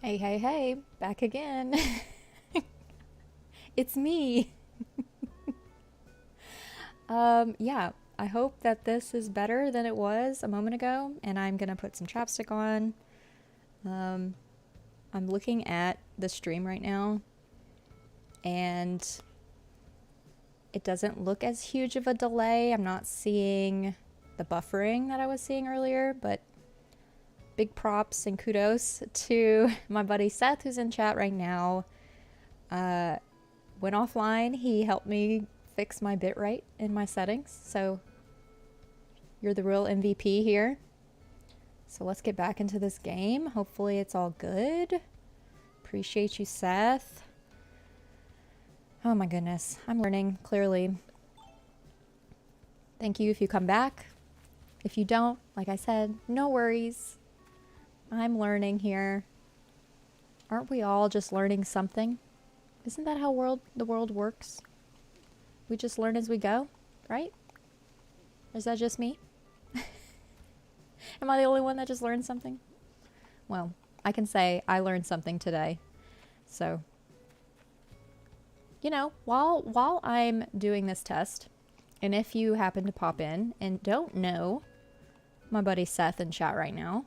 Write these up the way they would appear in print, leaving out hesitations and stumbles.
Hey, hey, hey, back again. It's me. Yeah, I hope that this is better than it was a moment ago, and I'm gonna put some chapstick on. Um, I'm looking at the stream right now, and it doesn't look as huge of a delay. I'm not seeing the buffering that I was seeing earlier, but big props and kudos to my buddy Seth, who's in chat right now. Went offline, he helped me fix my bitrate in my settings, so you're the real MVP here. So let's get back into this game. Hopefully it's all good. Appreciate you, Seth. Oh my goodness, I'm learning, clearly. Thank you if you come back. If you don't, like I said, no worries. I'm learning here. Aren't we all just learning something? Isn't that how the world works? We just learn as we go, right? Or is that just me? Am I the only one that just learned something? Well, I can say I learned something today. So, you know, while I'm doing this test, and if you happen to pop in and don't know my buddy Seth in chat right now,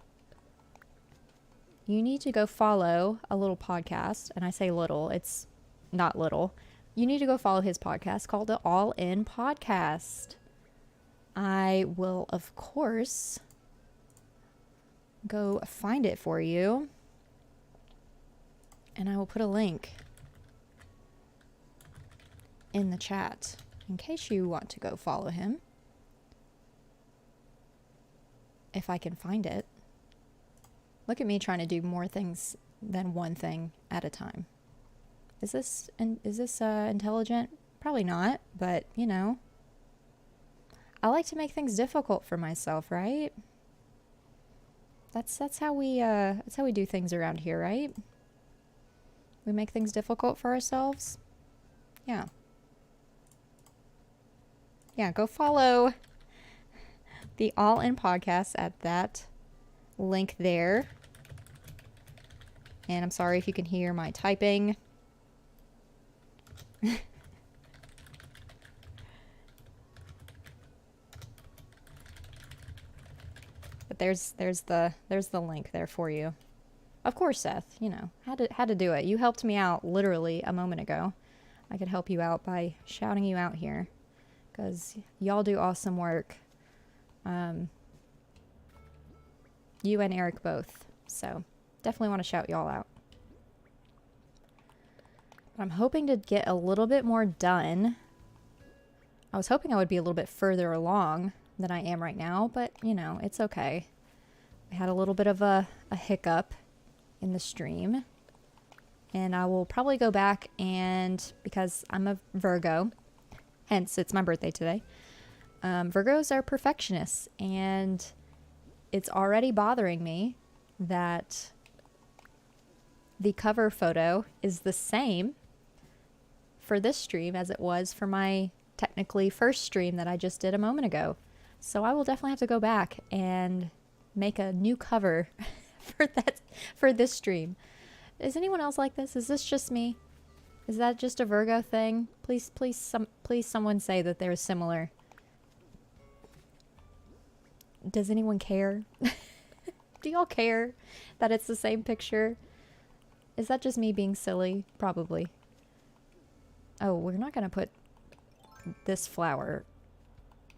you need to go follow a little podcast. And I say little, it's not little. You need to go follow his podcast called the All In Podcast. I will, of course, go find it for you. And I will put a link in the chat in case you want to go follow him. If I can find it. Look at me trying to do more things than one thing at a time. Is this intelligent? Probably not, but you know, I like to make things difficult for myself, right? That's how we do things around here, right? We make things difficult for ourselves. Yeah. Yeah, go follow the All In Podcast at that link there. And I'm sorry if you can hear my typing. But there's the link there for you. Of course, Seth, you know, had to do it. You helped me out literally a moment ago. I could help you out by shouting you out here, because y'all do awesome work. You and Eric both. So definitely want to shout y'all out. But I'm hoping to get a little bit more done. I was hoping I would be a little bit further along than I am right now, but you know, it's okay. I had a little bit of a hiccup in the stream, and I will probably go back, and because I'm a Virgo, hence it's my birthday today, Virgos are perfectionists, and it's already bothering me that the cover photo is the same for this stream as it was for my technically first stream that I just did a moment ago. So I will definitely have to go back and make a new cover for this stream. Is anyone else like this? Is this just me? Is that just a Virgo thing? Please someone say that they're similar. Does anyone care? Do y'all care that it's the same picture? Is that just me being silly? Probably. Oh, we're not gonna put this flower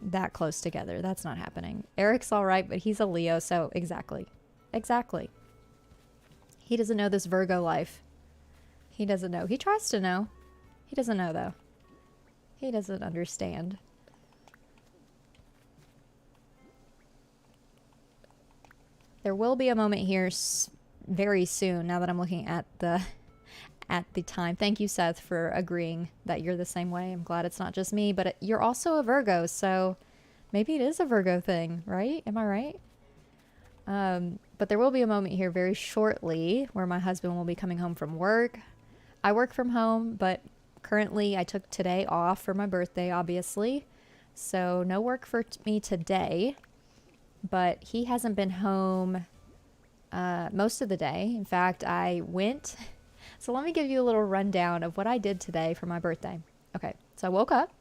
that close together. That's not happening. Eric's alright, but he's a Leo, so exactly. Exactly. He doesn't know this Virgo life. He doesn't know. He tries to know. He doesn't know, though. He doesn't understand. There will be a moment here very soon, now that I'm looking at the time. Thank you, Seth, for agreeing that you're the same way. I'm glad it's not just me, but you're also a Virgo, so maybe it is a Virgo thing, right? Am I right? But there will be a moment here very shortly where my husband will be coming home from work. I work from home, but currently I took today off for my birthday, obviously. So no work for me today, but he hasn't been home most of the day. In fact, I went. So let me give you a little rundown of what I did today for my birthday. Okay, so I woke up.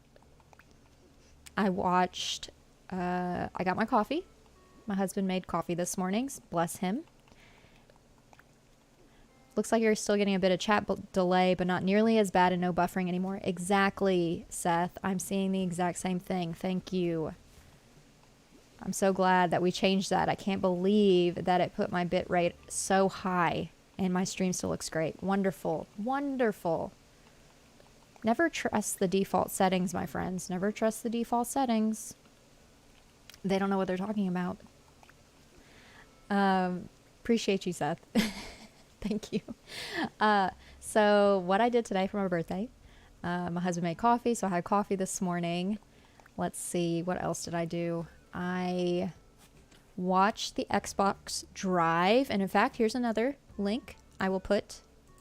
I watched. I got my coffee. My husband made coffee this morning. Bless him. Looks like you're still getting a bit of chat delay, but not nearly as bad and no buffering anymore. Exactly, Seth. I'm seeing the exact same thing. Thank you. I'm so glad that we changed that. I can't believe that it put my bit rate so high and my stream still looks great. Wonderful. Wonderful. Never trust the default settings, my friends. Never trust the default settings. They don't know what they're talking about. Appreciate you, Seth. Thank you. So what I did today for my birthday, my husband made coffee, so I had coffee this morning. Let's see, what else did I do? I watched the Xbox Drive, and in fact, here's another link I will put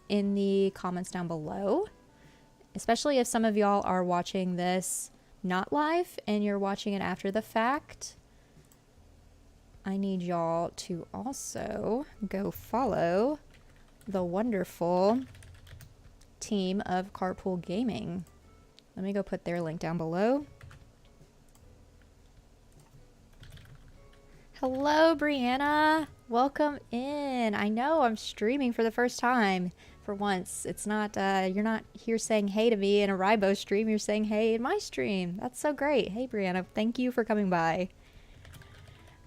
in the comments down below, especially if some of y'all are watching this not live and you're watching it after the fact. I need y'all to also go follow the wonderful team of Carpool Gaming. Let me go put their link down below. Hello, Brianna. Welcome in. I know I'm streaming for the first time. For once, it's not, you're not here saying hey to me in a Rybo stream. You're saying hey in my stream. That's so great. Hey, Brianna. Thank you for coming by.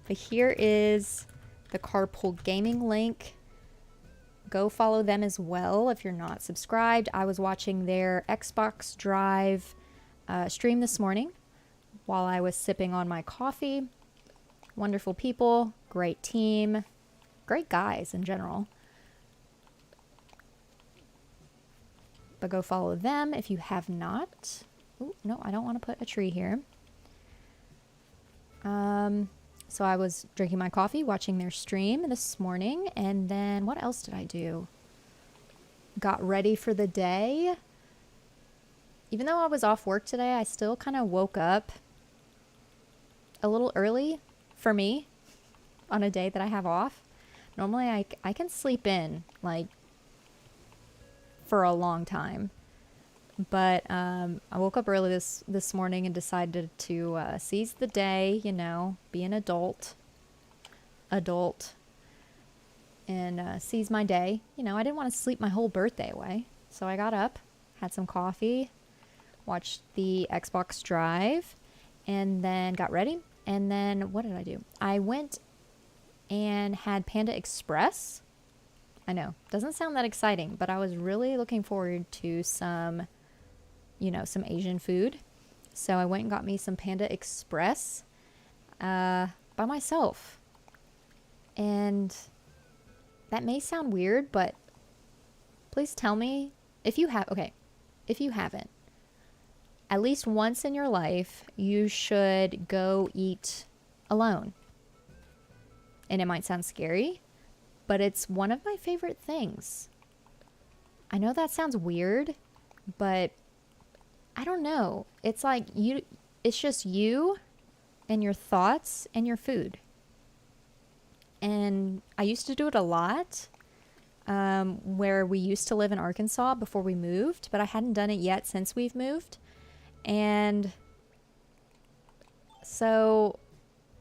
But here is the Carpool Gaming link. Go follow them as well if you're not subscribed. I was watching their Xbox Drive stream this morning while I was sipping on my coffee. Wonderful people, great team, great guys in general. But go follow them if you have not. Ooh, no, I don't want to put a tree here. So I was drinking my coffee, watching their stream this morning, and then what else did I do? Got ready for the day. Even though I was off work today, I still kind of woke up a little early for me on a day that I have off. Normally I can sleep in like for a long time. But I woke up early this morning and decided to seize the day, you know, be an adult, and seize my day. You know, I didn't want to sleep my whole birthday away. So I got up, had some coffee, watched the Xbox Drive, and then got ready. And then what did I do? I went and had Panda Express. I know, doesn't sound that exciting, but I was really looking forward to some, you know, some Asian food. So I went and got me some Panda Express by myself. And that may sound weird, but please tell me if you have, okay, if you haven't, at least once in your life, you should go eat alone. And it might sound scary, but it's one of my favorite things. I know that sounds weird, but I don't know. It's like it's just you and your thoughts and your food. And I used to do it a lot where we used to live in Arkansas before we moved, but I hadn't done it yet since we've moved. And so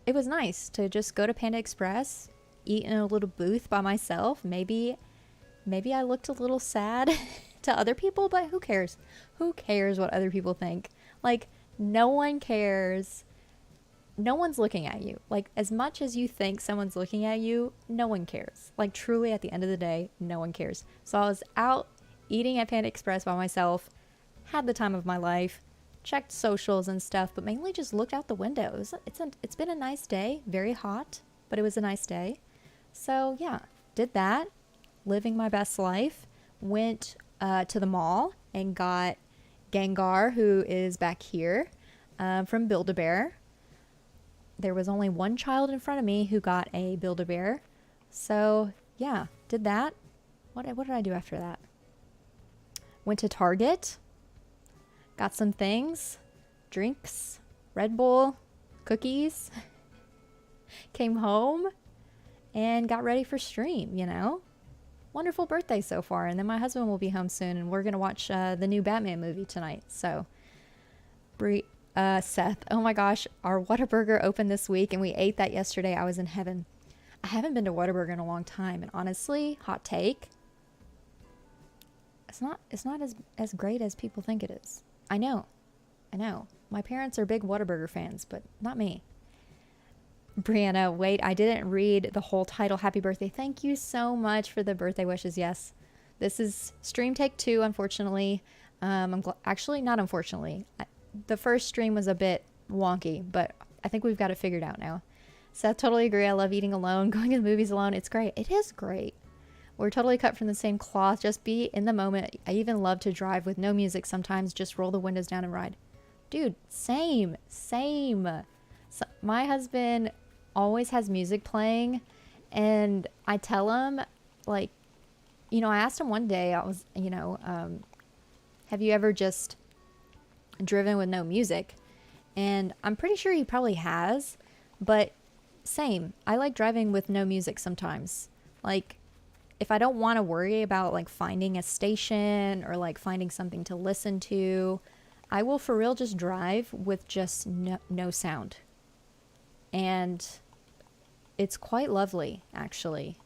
it was nice to just go to Panda Express, eat in a little booth by myself. Maybe I looked a little sad to other people, but who cares? Who cares what other people think? Like, no one cares. No one's looking at you. Like, as much as you think someone's looking at you, no one cares. Like, truly, at the end of the day, no one cares. So I was out eating at Panda Express by myself, had the time of my life, checked socials and stuff, but mainly just looked out the window. It's been a nice day, very hot, but it was a nice day. So yeah, did that, living my best life. Went to the mall and got Gengar, who is back here, from Build-A-Bear. There was only one child in front of me who got a Build-A-Bear. So yeah, did that. What did I do after that? Went to Target. Got some things, drinks, Red Bull, cookies. Came home and got ready for stream, you know? Wonderful birthday so far. And then my husband will be home soon, and we're going to watch the new Batman movie tonight. So, Seth, oh my gosh, our Whataburger opened this week, and we ate that yesterday. I was in heaven. I haven't been to Whataburger in a long time, and honestly, hot take, it's not as great as people think it is. I know. My parents are big Whataburger fans, but not me. Brianna, wait, I didn't read the whole title. Happy birthday. Thank you so much for the birthday wishes. Yes. This is stream take 2, unfortunately. Actually, not unfortunately. The first stream was a bit wonky, but I think we've got it figured out now. Seth, totally agree. I love eating alone, going to the movies alone. It's great. It is great. We're totally cut from the same cloth. Just be in the moment. I even love to drive with no music sometimes. Just roll the windows down and ride. Dude, same. So my husband always has music playing, and I tell him, like, you know, I asked him one day, I was, you know, have you ever just driven with no music? And I'm pretty sure he probably has, but same. I like driving with no music sometimes. Like, if I don't want to worry about like finding a station or like finding something to listen to, I will for real just drive with just no sound. And it's quite lovely, actually.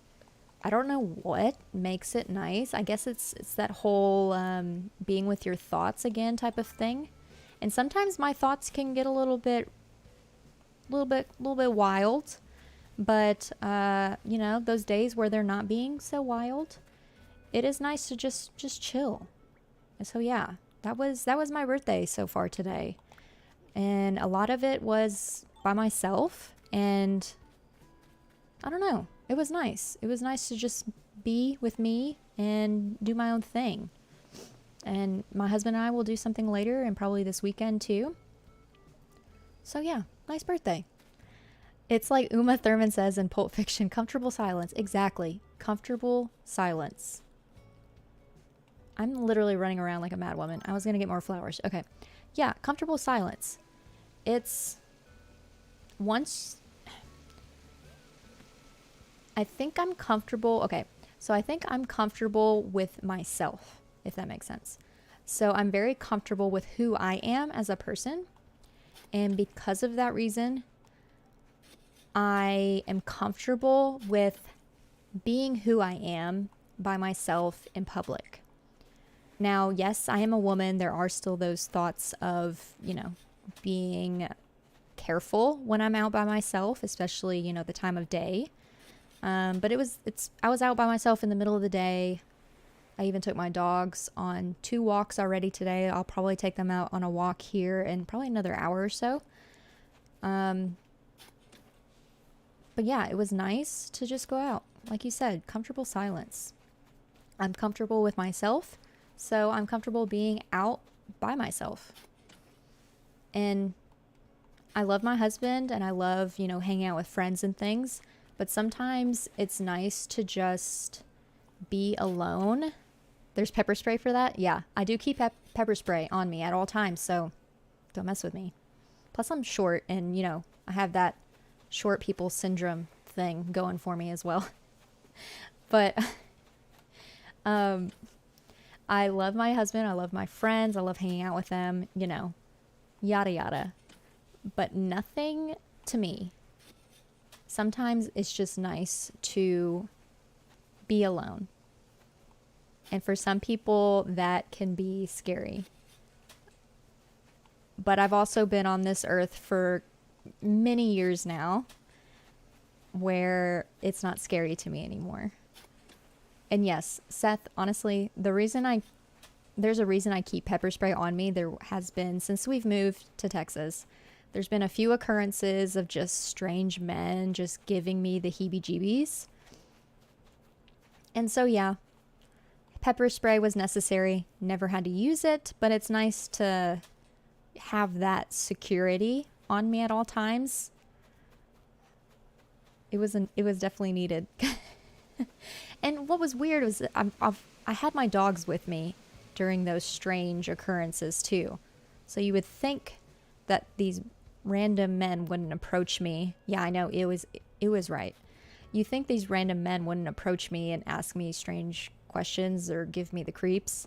I don't know what makes it nice. I guess it's that whole being with your thoughts again type of thing. And sometimes my thoughts can get a little bit wild. But you know, those days where they're not being so wild, it is nice to just chill. And so yeah, that was my birthday so far today. And a lot of it was by myself, and I don't know. It was nice. It was nice to just be with me and do my own thing. And my husband and I will do something later, and probably this weekend too. So yeah, nice birthday. It's like Uma Thurman says in Pulp Fiction, comfortable silence. Exactly. Comfortable silence. I'm literally running around like a mad woman. I was going to get more flowers. Okay. Yeah, comfortable silence. It's once... I think I'm comfortable. Okay. So I think I'm comfortable with myself, if that makes sense. So I'm very comfortable with who I am as a person. And because of that reason, I am comfortable with being who I am by myself in public. Now, yes, I am a woman. There are still those thoughts of, you know, being careful when I'm out by myself, especially, you know, the time of day. But I was out by myself in the middle of the day. I even took my dogs on 2 walks already today. I'll probably take them out on a walk here in probably another hour or so. But yeah, it was nice to just go out. Like you said, comfortable silence. I'm comfortable with myself, so I'm comfortable being out by myself. And I love my husband, and I love, you know, hanging out with friends and things. But sometimes it's nice to just be alone. There's pepper spray for that. Yeah, I do keep pepper spray on me at all times, so don't mess with me. Plus I'm short, and, you know, I have that short people syndrome thing going for me as well. But I love my husband. I love my friends. I love hanging out with them, you know, yada yada. But nothing to me. Sometimes it's just nice to be alone. And for some people, that can be scary. But I've also been on this earth for many years now where it's not scary to me anymore. And yes, Seth, honestly, there's a reason I keep pepper spray on me. There has been, since we've moved to Texas, there's been a few occurrences of just strange men just giving me the heebie-jeebies. And so, yeah, pepper spray was necessary. Never had to use it, but it's nice to have that security on me at all times. It was definitely needed. And what was weird was I had my dogs with me during those strange occurrences too. So you would think that these random men wouldn't approach me. Yeah, I know, it was right. You think these random men wouldn't approach me and ask me strange questions or give me the creeps,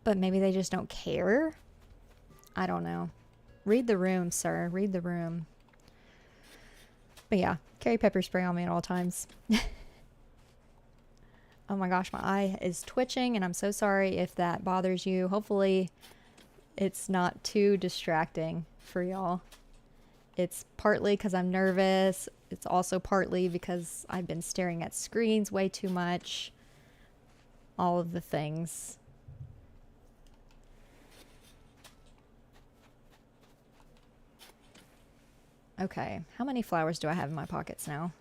but maybe they just don't care? I don't know. Read the room, sir. Read the room. But yeah, carry pepper spray on me at all times. Oh my gosh, my eye is twitching, and I'm so sorry if that bothers you. Hopefully it's not too distracting for y'all. It's partly because I'm nervous. It's also partly because I've been staring at screens way too much. All of the things. Okay, how many flowers do I have in my pockets now?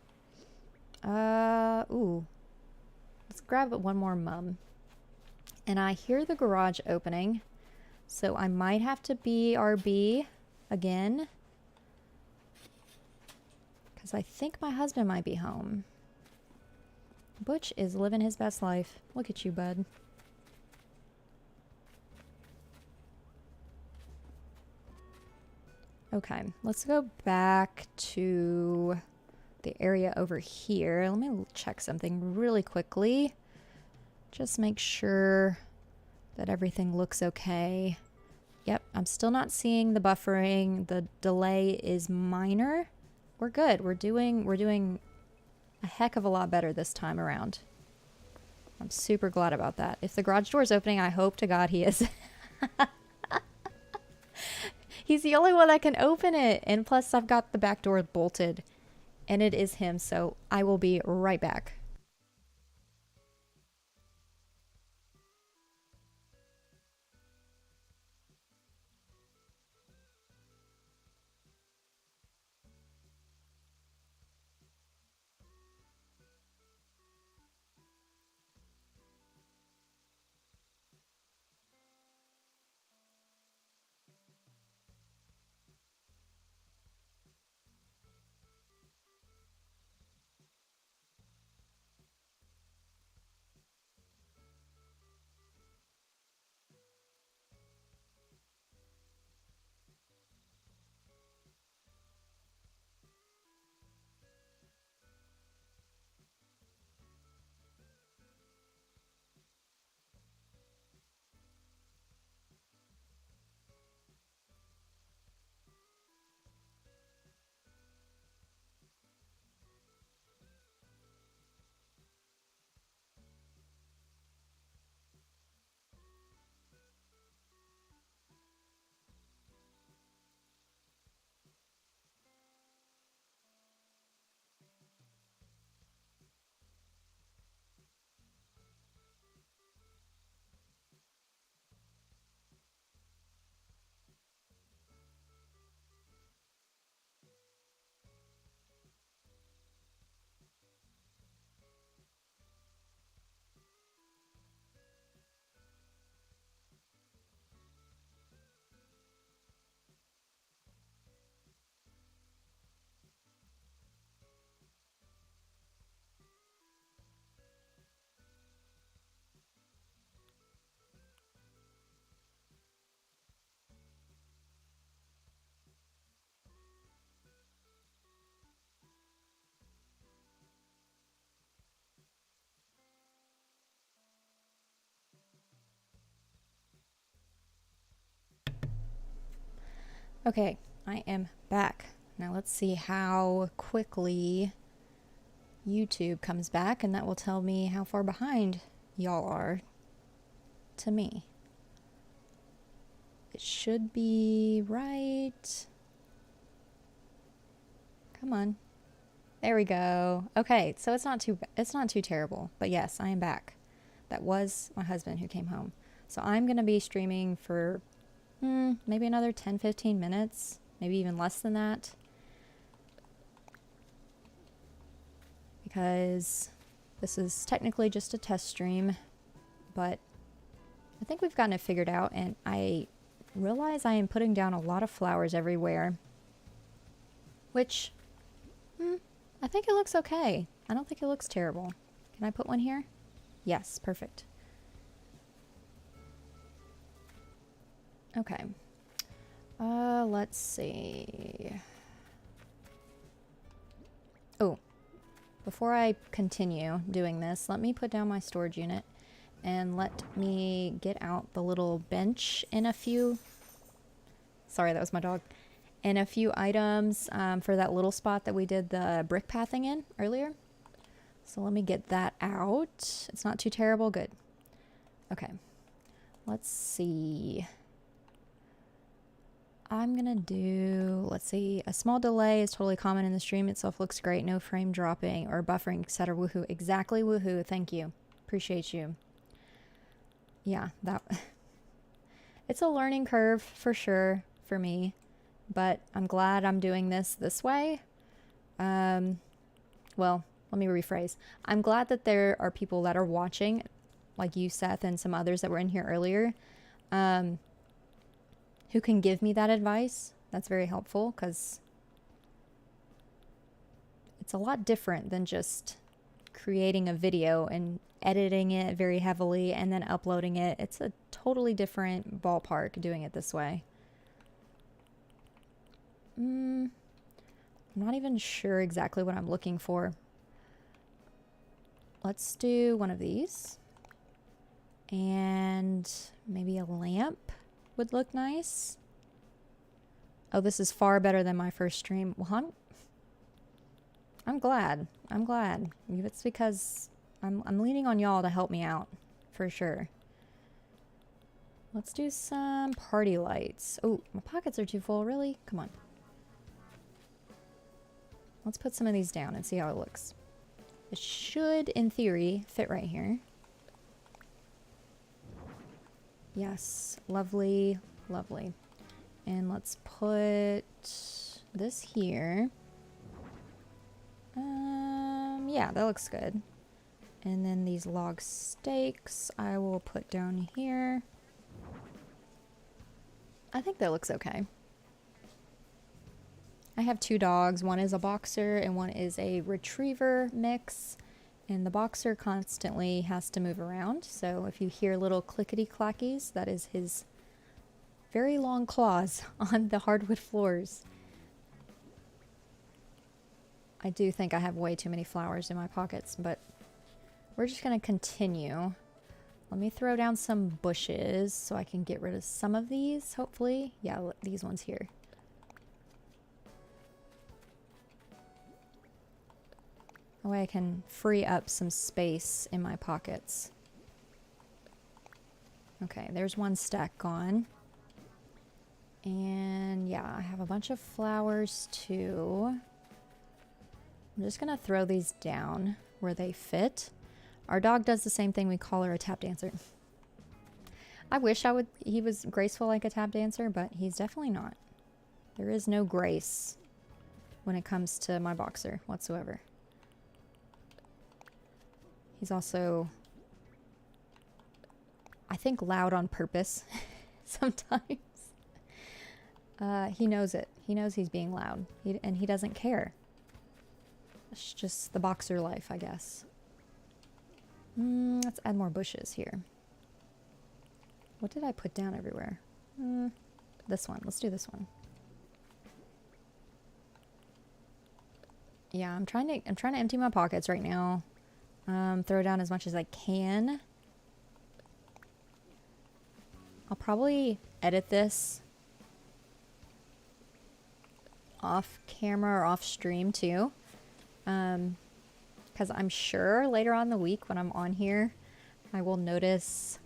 Ooh. Let's grab one more mum. And I hear the garage opening, so I might have to BRB again. Because I think my husband might be home. Butch is living his best life. Look at you, bud. Okay, let's go back to the area over here. Let me check something really quickly. Just make sure that everything looks okay. Yep, I'm still not seeing the buffering. The delay is minor. We're good. We're doing a heck of a lot better this time around. I'm super glad about that. If the garage door is opening, I hope to God he is. He's the only one that can open it. And plus I've got the back door bolted. And it is him, so I will be right back. Okay, I am back. Now let's see how quickly YouTube comes back, and that will tell me how far behind y'all are to me. It should be right. Come on. There we go. Okay, so it's not too terrible. But yes, I am back. That was my husband who came home. So I'm going to be streaming for maybe another 10-15 minutes, maybe even less than that. Because this is technically just a test stream, but I think we've gotten it figured out, and I realize I am putting down a lot of flowers everywhere, which I think it looks okay. I don't think it looks terrible. Can I put one here? Yes, perfect. Okay. Let's see. Oh, before I continue doing this, let me put down my storage unit and let me get out the little bench in a few, sorry, that was my dog, in a few items for that little spot that we did the brick pathing in earlier. So let me get that out. It's not too terrible. Good. Okay. Let's see. I'm gonna do, let's see, a small delay is totally common in the stream itself. Looks great. No frame dropping or buffering, etc. Woohoo. Exactly. Woohoo. Thank you. Appreciate you. Yeah, that it's a learning curve for sure for me, but I'm glad I'm doing this way. Well, let me rephrase. I'm glad that there are people that are watching, like you, Seth, and some others that were in here earlier, who can give me that advice. That's very helpful because it's a lot different than just creating a video and editing it very heavily and then uploading it. It's a totally different ballpark doing it this way. I'm not even sure exactly what I'm looking for. Let's do one of these. And maybe a lamp would look nice. Oh, this is far better than my first stream. Well, I'm glad. I'm glad. It's because I'm leaning on y'all to help me out, for sure. Let's do some party lights. Oh, my pockets are too full, really? Come on. Let's put some of these down and see how it looks. It should, in theory, fit right here. Yes, lovely, lovely. And let's put this here. Yeah, that looks good. And then these log stakes I will put down here. I think that looks okay. I have two dogs. One is a boxer and one is a retriever mix. And the boxer constantly has to move around. So if you hear little clickety clackies, that is his very long claws on the hardwood floors. I do think I have way too many flowers in my pockets, but we're just going to continue. Let me throw down some bushes so I can get rid of some of these, hopefully. Yeah, these ones here. That way I can free up some space in my pockets. Okay, there's one stack gone. And yeah, I have a bunch of flowers too. I'm just gonna throw these down where they fit. Our dog does the same thing. We call her a tap dancer. I wish he was graceful like a tap dancer, but he's definitely not. There is no grace when it comes to my boxer whatsoever. He's also, I think, loud on purpose sometimes. He knows it. He knows he's being loud, and he doesn't care. It's just the boxer life, I guess. Let's add more bushes here. What did I put down everywhere? This one. Let's do this one. Yeah, I'm trying to empty my pockets right now. Throw down as much as I can. I'll probably edit this off camera or off stream too. Because I'm sure later on in the week when I'm on here, I will notice,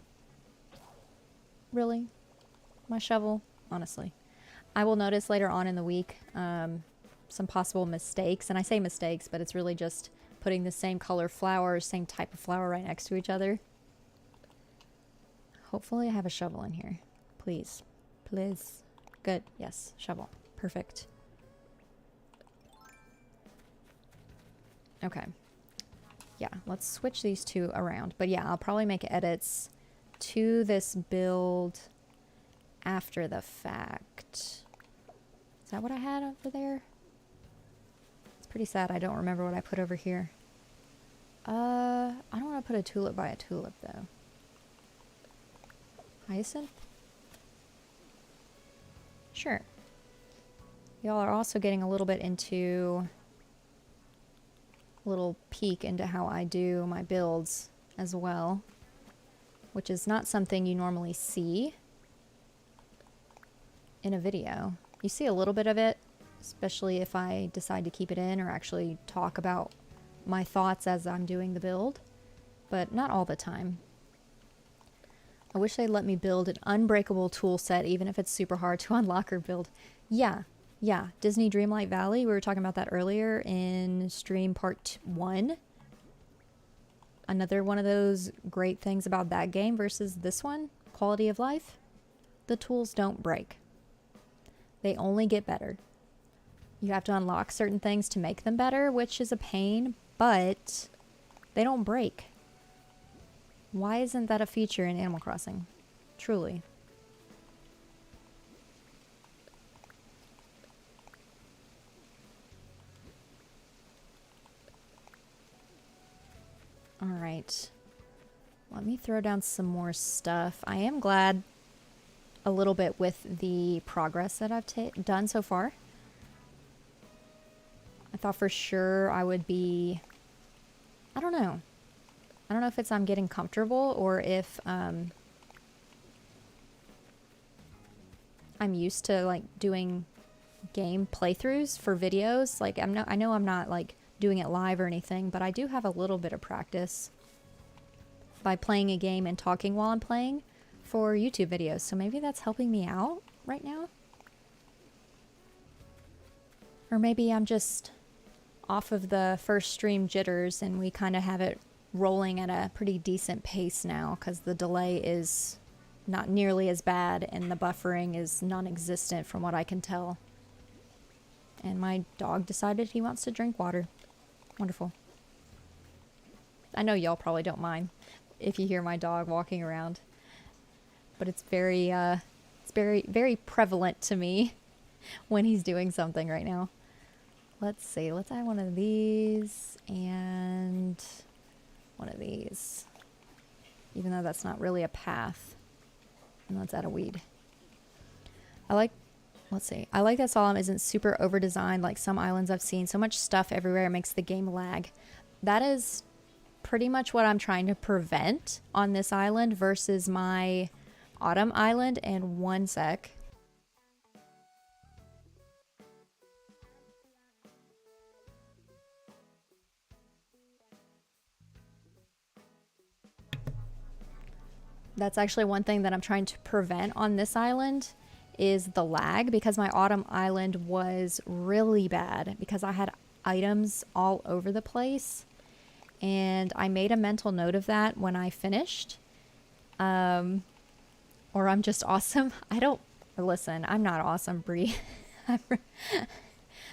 really, my shovel, honestly. I will notice later on in the week some possible mistakes. And I say mistakes, but it's really just putting the same color flowers, same type of flower right next to each other. Hopefully I have a shovel in here. Please. Please. Good. Yes. Shovel. Perfect. Okay. Yeah, let's switch these two around. But yeah, I'll probably make edits to this build after the fact. Is that what I had over there? It's pretty sad I don't remember what I put over here. I don't want to put a tulip by a tulip though. Hyacinth? Sure. Y'all are also getting a little bit into little peek into how I do my builds as well, which is not something you normally see in a video. You see a little bit of it, especially if I decide to keep it in or actually talk about my thoughts as I'm doing the build, but not all the time. I wish they'd let me build an unbreakable tool set, even if it's super hard to unlock or build. Yeah, Disney Dreamlight Valley, we were talking about that earlier in stream part 1. Another one of those great things about that game versus this one, quality of life. The tools don't break. They only get better. You have to unlock certain things to make them better, which is a pain, but they don't break. Why isn't that a feature in Animal Crossing? Truly. All right. Let me throw down some more stuff. I am glad a little bit with the progress that I've done so far. I thought for sure I would be, I don't know. I don't know if it's I'm getting comfortable or if I'm used to like doing game playthroughs for videos. Like I know I'm not like doing it live or anything, but I do have a little bit of practice by playing a game and talking while I'm playing for YouTube videos. So maybe that's helping me out right now. Or maybe I'm just off of the first stream jitters and we kind of have it rolling at a pretty decent pace now because the delay is not nearly as bad and the buffering is non-existent from what I can tell. And my dog decided he wants to drink water. Wonderful. I know y'all probably don't mind if you hear my dog walking around, but it's very very prevalent to me when he's doing something right now. Let's see, let's add one of these and one of these, even though that's not really a path. And let's add a weed. Let's see, I like that Solime isn't super over designed like some islands I've seen. So much stuff everywhere makes the game lag. That is pretty much what I'm trying to prevent on this island versus my Autumn Island. And one sec. That's actually one thing that I'm trying to prevent on this island is the lag, because my Autumn Island was really bad because I had items all over the place. And I made a mental note of that when I finished. Or I'm just awesome. Listen, I'm not awesome, Bree.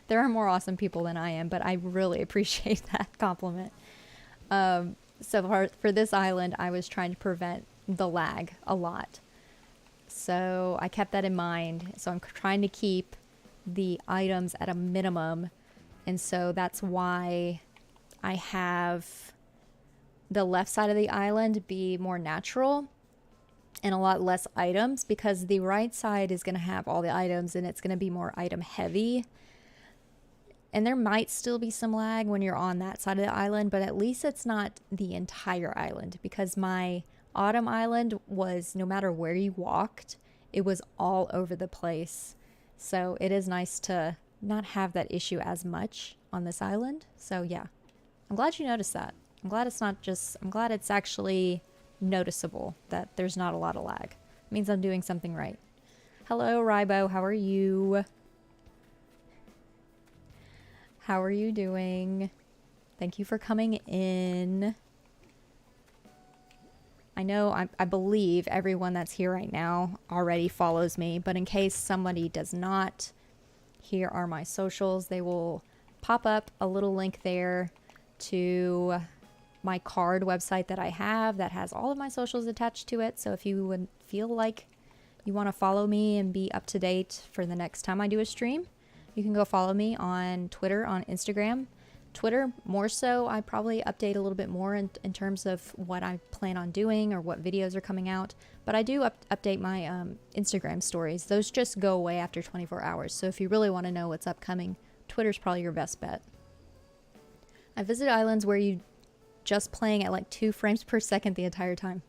There are more awesome people than I am, but I really appreciate that compliment. So for this island, I was trying to prevent the lag a lot. So I kept that in mind. So I'm trying to keep the items at a minimum. And so that's why I have the left side of the island be more natural and a lot less items, because the right side is going to have all the items and it's going to be more item heavy. And there might still be some lag when you're on that side of the island, but at least it's not the entire island, because my Autumn Island was, no matter where you walked, it was all over the place. So it is nice to not have that issue as much on this island. So yeah, I'm glad you noticed that. I'm glad it's actually noticeable that there's not a lot of lag. It means I'm doing something right. Hello, Rybo, how are you? How are you doing? Thank you for coming in. I know, I believe everyone that's here right now already follows me, but in case somebody does not, here are my socials. They will pop up a little link there to my card website that I have that has all of my socials attached to it. So if you would feel like you want to follow me and be up to date for the next time I do a stream, you can go follow me on Twitter, on Instagram. Twitter, more so, I probably update a little bit more in terms of what I plan on doing or what videos are coming out. But I do update my Instagram stories. Those just go away after 24 hours. So if you really want to know what's upcoming, Twitter's probably your best bet. I visited islands where you just playing at like 2 frames per second the entire time.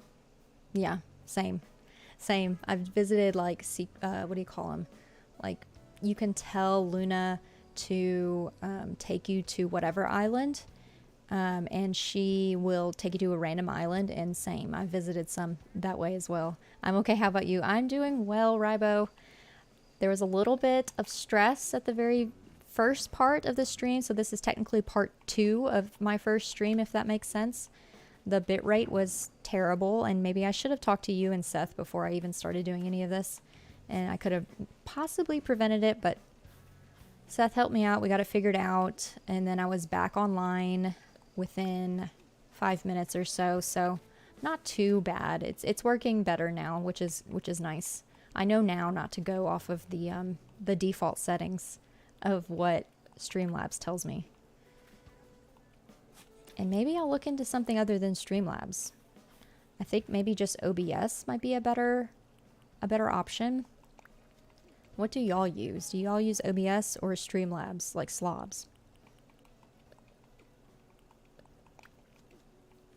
Yeah, same. Same. I've visited like, what do you call them? Like, you can tell Luna to take you to whatever island, and she will take you to a random island, and same. I visited some that way as well. I'm okay. How about you? I'm doing well, Rybo. There was a little bit of stress at the very first part of the stream, so this is technically part 2 of my first stream, if that makes sense. The bitrate was terrible, and maybe I should have talked to you and Seth before I even started doing any of this, and I could have possibly prevented it, but Seth helped me out. We got it figured out, and then I was back online within 5 minutes or so, so not too bad. It's working better now, which is nice. I know now not to go off of the default settings of what Streamlabs tells me. And maybe I'll look into something other than Streamlabs. I think maybe just OBS might be a better option. What do y'all use? Do y'all use OBS or Streamlabs, like slobs?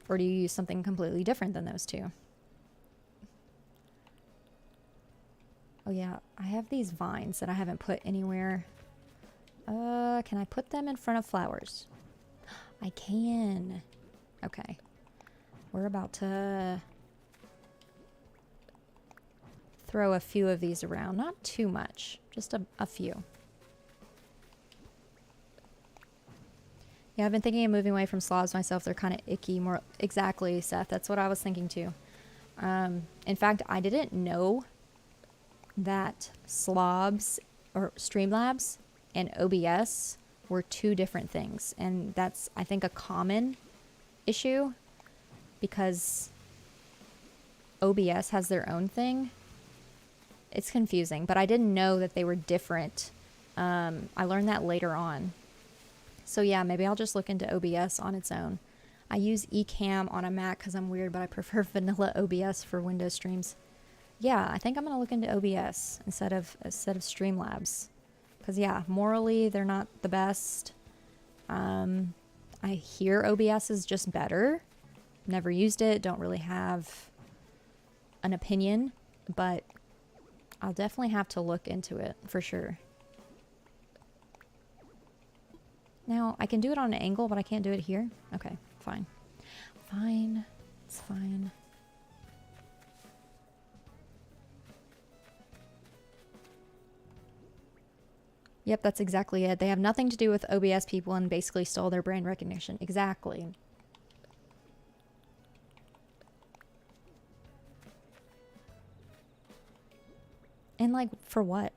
Or do you use something completely different than those two? Oh yeah, I have these vines that I haven't put anywhere. Can I put them in front of flowers? I can. Okay. We're about to throw a few of these around. Not too much, just a few. Yeah, I've been thinking of moving away from slobs myself. They're kind of icky. More exactly, Seth. That's what I was thinking too. In fact, I didn't know that slobs or Streamlabs and OBS were 2 different things, and that's, I think, a common issue because OBS has their own thing. It's confusing, but I didn't know that they were different. I learned that later on. So yeah, maybe I'll just look into OBS on its own. I use Ecamm on a Mac because I'm weird, but I prefer vanilla OBS for Windows streams. Yeah, I think I'm gonna look into OBS instead of Streamlabs. Because yeah, morally they're not the best. I hear OBS is just better. Never used it, don't really have an opinion, but I'll definitely have to look into it for sure. Now, I can do it on an angle, but I can't do it here. Okay, fine. Fine, it's fine. Yep, that's exactly it. They have nothing to do with OBS people and basically stole their brand recognition. Exactly. And like, for what?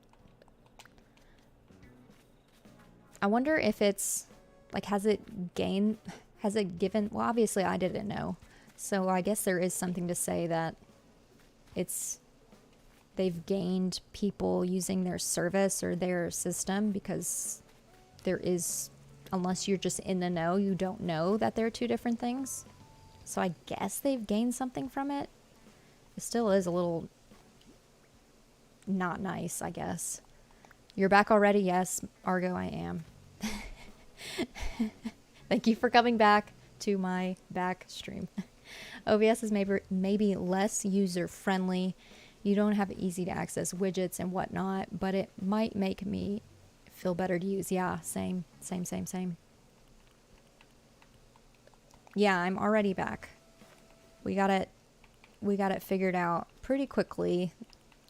I wonder if it's, like, has it given, well, obviously I didn't know. So I guess there is something to say that they've gained people using their service or their system, because there is, unless you're just in the know, you don't know that they're 2 different things. So I guess they've gained something from it. It still is a little not nice, I guess. You're back already? Yes, Argo, I am. Thank you for coming back to my back stream. OBS is maybe less user-friendly. You don't have easy to access widgets and whatnot, but it might make me feel better to use. Yeah, same. Yeah, I'm already back. We got it figured out pretty quickly.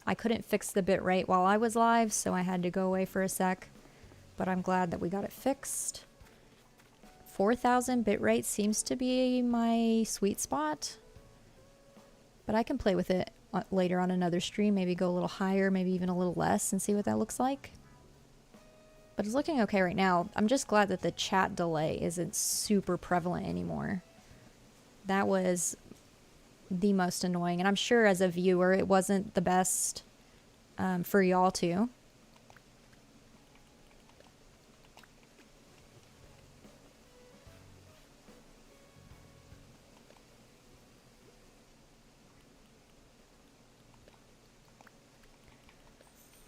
I couldn't fix the bitrate while I was live, so I had to go away for a sec, but I'm glad that we got it fixed. 4,000 bitrate seems to be my sweet spot, but I can play with it later on another stream, maybe go a little higher, maybe even a little less, and see what that looks like. But it's looking okay right now. I'm just glad that the chat delay isn't super prevalent anymore. That was the most annoying, and I'm sure as a viewer it wasn't the best for y'all too.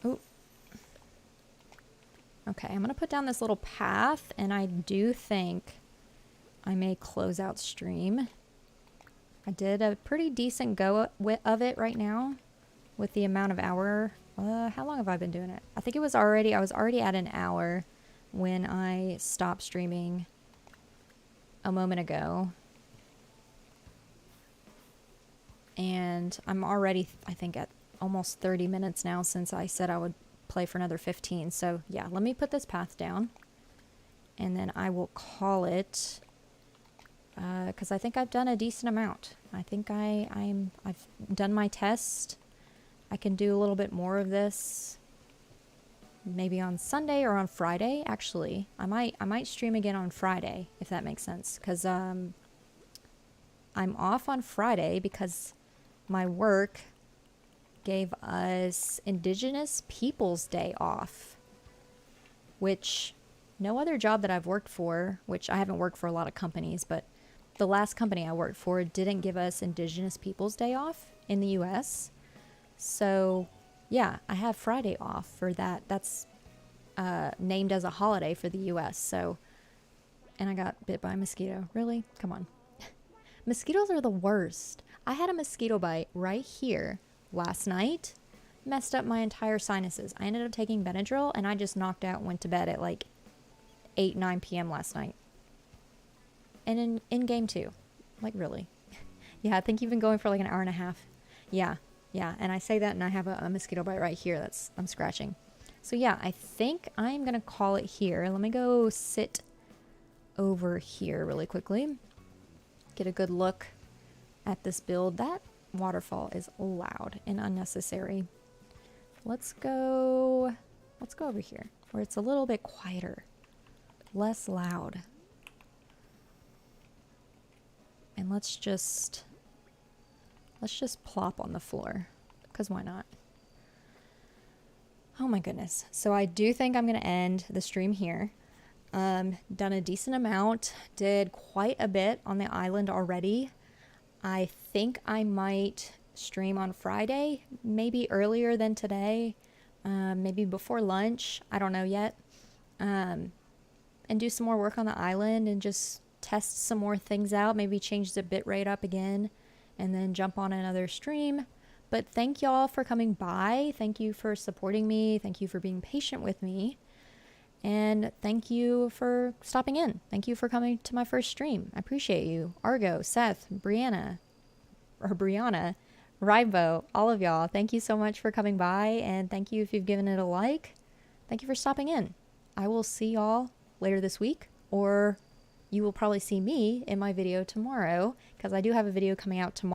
Oh, okay, I'm gonna put down this little path, and I do think I may close out stream. I did a pretty decent go of it right now with the amount of hour. How long have I been doing it? I think I was already at an hour when I stopped streaming a moment ago. And I'm already, I think, at almost 30 minutes now since I said I would play for another 15. So yeah, let me put this path down and then I will call it, because I think I've done a decent amount. I think I've done my test. I can do a little bit more of this maybe on Sunday or on Friday. Actually, I might stream again on Friday, if that makes sense, because I'm off on Friday because my work gave us Indigenous Peoples Day off, which no other job that I've worked for, which I haven't worked for a lot of companies, but the last company I worked for didn't give us Indigenous Peoples Day off in the US. So yeah, I have Friday off for that. That's named as a holiday for the US. So, and I got bit by a mosquito. Really? Come on. Mosquitoes are the worst. I had a mosquito bite right here last night. Messed up my entire sinuses. I ended up taking Benadryl and I just knocked out and went to bed at like 8, 9 p.m. last night. And in game 2. Like, really? Yeah, I think you've been going for like an hour and a half. Yeah, and I say that and I have a mosquito bite right here I'm scratching. So yeah, I think I'm going to call it here. Let me go sit over here really quickly. Get a good look at this build. That waterfall is loud and unnecessary. Let's go over here where it's a little bit quieter, less loud. And let's just plop on the floor, because why not? Oh my goodness. So I do think I'm going to end the stream here. Done a decent amount, did quite a bit on the island already. I think I might stream on Friday, maybe earlier than today, maybe before lunch, I don't know yet, and do some more work on the island and just test some more things out, maybe change the bitrate up again, and then jump on another stream. But thank y'all for coming by. Thank you for supporting me. Thank you for being patient with me. And thank you for stopping in. Thank you for coming to my first stream. I appreciate you. Argo, Seth, Brianna, Ribo, all of y'all. Thank you so much for coming by. And thank you if you've given it a like. Thank you for stopping in. I will see y'all later this week, or you will probably see me in my video tomorrow, because I do have a video coming out tomorrow.